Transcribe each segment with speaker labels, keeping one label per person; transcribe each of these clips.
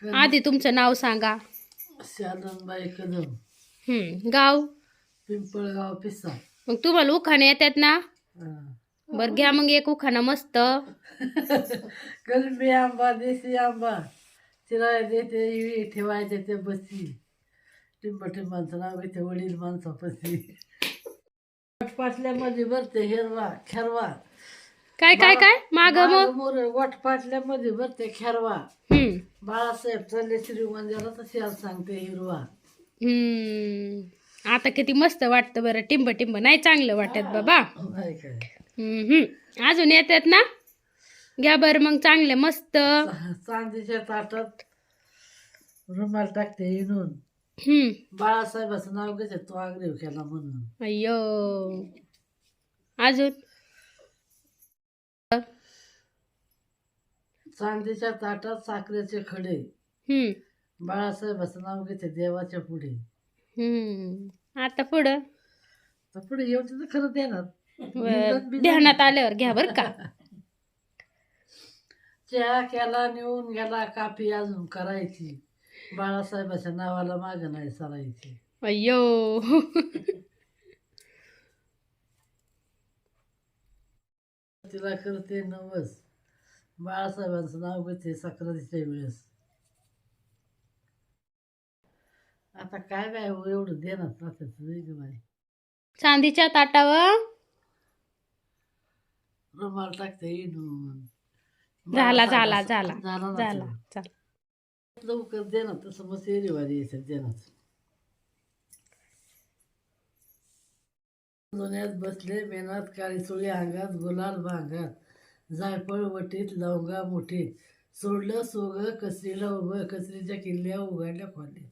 Speaker 1: आधी तुमचं नाव सांगा.
Speaker 2: शालनबाई कदम,
Speaker 1: गाव.
Speaker 2: पिंपळगाव पिसा.
Speaker 1: मग तुम्हाला उखाणे येतात ना?
Speaker 2: हा.
Speaker 1: बरं घ्या मग एक उखाणा मस्त.
Speaker 2: कलमी आंबा देशी आंबा, चिराय देते इवी ठेवाय देते बसी, टिंबाचं नाव घेते वडील माणसापशी. पाटल्यामध्ये भरते हिरवा खेरवा.
Speaker 1: काय काय काय माग मग
Speaker 2: मोर वाट पाटल्यामध्ये भरते खेरवा. बाळासाहेब चालले श्रीगोंद्याला तशी आज सांगते हिरवा.
Speaker 1: आता किती मस्त वाटतं बरं. टिंब टिंब नाही चांगलं वाटत बाबा.
Speaker 2: नाही काय
Speaker 1: अजून येतात ना? घ्या बरं मग चांगले मस्त.
Speaker 2: चांदीच्या ताटात रुमाल टाकते इनून, बाळासाहेबाचं नाव घेते तो आग्रह केला म्हणून.
Speaker 1: अय्यो. अजून
Speaker 2: चांदीच्या ताटात साखरेचे खडे, बाळासाहेबाचं नाव घेते देवाच्या पुढे.
Speaker 1: आता पुढं
Speaker 2: तर पुढे येऊन तर खरं देणार.
Speaker 1: ध्यानात आल्यावर घ्या बर का.
Speaker 2: चहा केला नेऊन गेला काफी अजून करायची, बाळासाहेबाच्या नावाला माग नाही सरायची.
Speaker 1: अय्यो.
Speaker 2: तिला करते नवस, बाळासाहेबांचं नाव घेते सक्रातीच्या वेळेस. आता काय बाय एवढं देणार राहते.
Speaker 1: चांदीच्या ताटावर
Speaker 2: रुमाल टाकते इनून.
Speaker 1: झाला झाला झाला
Speaker 2: झाला
Speaker 1: झाला झाला.
Speaker 2: लवकर देणार तसं मग शेरीवारी यायचं देणार. दोन्यात बसले मेनात काळी चोळी अंगात गुलाल भांगात, जायफळ वटीत लवंगा मुठीत, सोडलं सोग कचरीला उभं, कचरीच्या किल्ल्या उघडल्या खोल्या.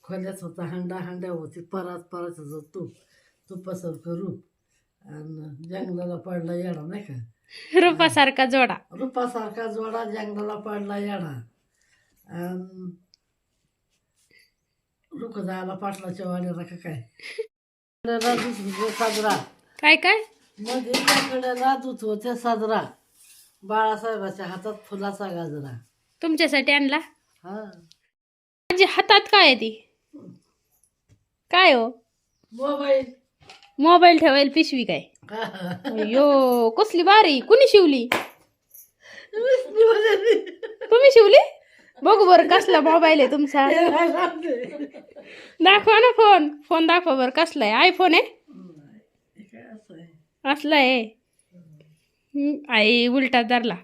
Speaker 2: खोल्यात होता हांडा, हांड्या होती परात, पराचं तूप, तुपासारखं रूप, आणि जंगलाला पडला येडा नाही का.
Speaker 1: रूपासारखा जोडा.
Speaker 2: रूपासारखा जोडा जंगलाला पडला येडा. लोक जायला पाटलाच्या वाड्याला का काय. साजरा
Speaker 1: काय काय
Speaker 2: मध्ये दूध होते साजरा, बाळासाहेबाच्या हातात फुलाचा गाजरा.
Speaker 1: तुमच्यासाठी आणला.
Speaker 2: हा
Speaker 1: माझ्या हातात काय आहे ती? काय हो?
Speaker 2: मोबाईल.
Speaker 1: मोबाईल ठेवायला पिशवी काय? अयो कसली भारी. कुणी शिवली? तुम्ही शिवली? बघू बरं कसला मोबाईल आहे तुमचा. दाखवा ना फोन. फोन दाखवा बरं कसला आहे. आयफोन आहे? असला आहे. आई उलटा धरला.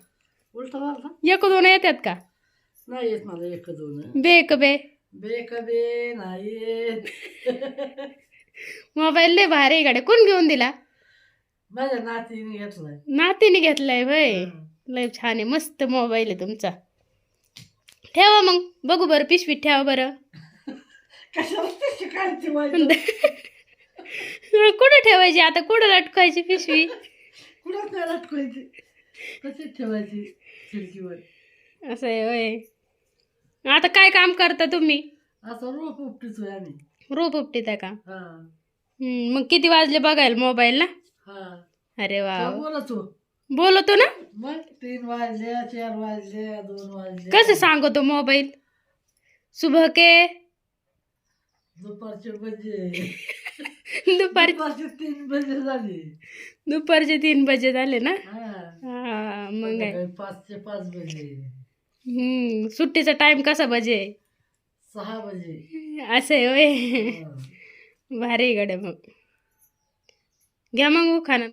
Speaker 2: उलटा
Speaker 1: एक दोन येतात का?
Speaker 2: नाही येत मला एक दोन.
Speaker 1: बेक बे
Speaker 2: बेक बे नाही येत.
Speaker 1: मोबाईल लय भारी गाड्या. कोण घेऊन दिला?
Speaker 2: माझ्या नातीने घेतलाय.
Speaker 1: नातीने घेतलाय वय. लय छान आहे. मस्त मोबाईल आहे तुमचा. ठेवा मग बघू बरं. पिशवीत ठेवा बरं. कुठं ठेवायची आता? कुठं लटकायची पिशवी?
Speaker 2: कुठं नाही लटकायची. कशी ठेवायची? खिडकीवर.
Speaker 1: असं आहे वय. आता काय काम करता तुम्ही?
Speaker 2: आता रोप उपटीचोय आम्ही.
Speaker 1: रोप उपटीत आहे का?
Speaker 2: हा.
Speaker 1: मग किती वाजले बघायला मोबाईल ना?
Speaker 2: हा.
Speaker 1: अरे वा.
Speaker 2: बोलतो
Speaker 1: बोलतो ना
Speaker 2: मग. 3 वाजले, 4 वाजले, 2 वाजले.
Speaker 1: कसं सांगतो मोबाईल? सुबह के
Speaker 2: दुपारचे बजे.
Speaker 1: दुपारचे
Speaker 2: 3 बजे झाले.
Speaker 1: दुपारचे 3 बजे झाले ना?
Speaker 2: हा.
Speaker 1: मग
Speaker 2: 5चे 5 बजे.
Speaker 1: सुट्टीचा टाइम कसा बजे?
Speaker 2: 6 बजे.
Speaker 1: असं आहे होय. भारी गड्या. मग घ्या मग खाना.